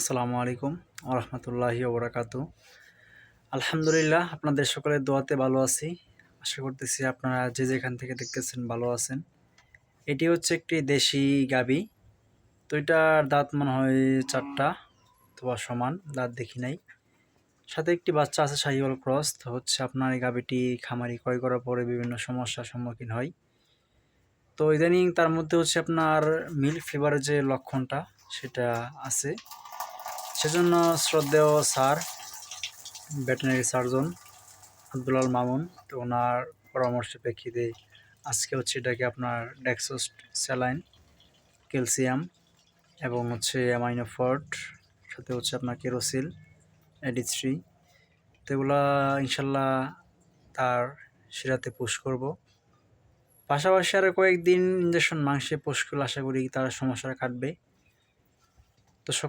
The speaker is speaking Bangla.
আসসালামু আলাইকুম ওরহমতুল্লাহি ওবরাকাতু। আলহামদুলিল্লাহ, আপনাদের সকলের দোয়াতে ভালো আছি। আশা করতেছি আপনারা যে যেখান থেকে দেখতেছেন ভালো আছেন। এটি হচ্ছে একটি দেশি গাভী। তো এটার দাঁত মনে হয় 4টা অথবা সমান, দাঁত দেখি নাই। সাথে একটি বাচ্চা আছে শাহিওয়াল ক্রস। তো হচ্ছে আপনার এই গাভীটি খামারি ক্রয় করার পরে বিভিন্ন সমস্যার সম্মুখীন হয়। তো ইদানিং তার মধ্যে হচ্ছে আপনার মিল্ক ফিভারের যে লক্ষণটা সেটা আছে। সেজন্য শ্রদ্ধেয় sir veterinary surgeon Abdul Mamun, তো ওনার পরামর্শের প্রেক্ষিতে আজকে হচ্ছে এটাকে আপনার ডেক্সোস স্যালাইন, ক্যালসিয়াম এবং হচ্ছে অ্যামাইনোফর্ট, সাথে হচ্ছে আপনার কেরোসিল, এডি3, তো এগুলা ইনশাল্লাহ তার শিরাতে পুশ করব। পাশাপাশি আরও কয়েকদিন ইঞ্জেকশন মাংসে পুশ করলে আশা করি তার সমস্যাটা কাটবে।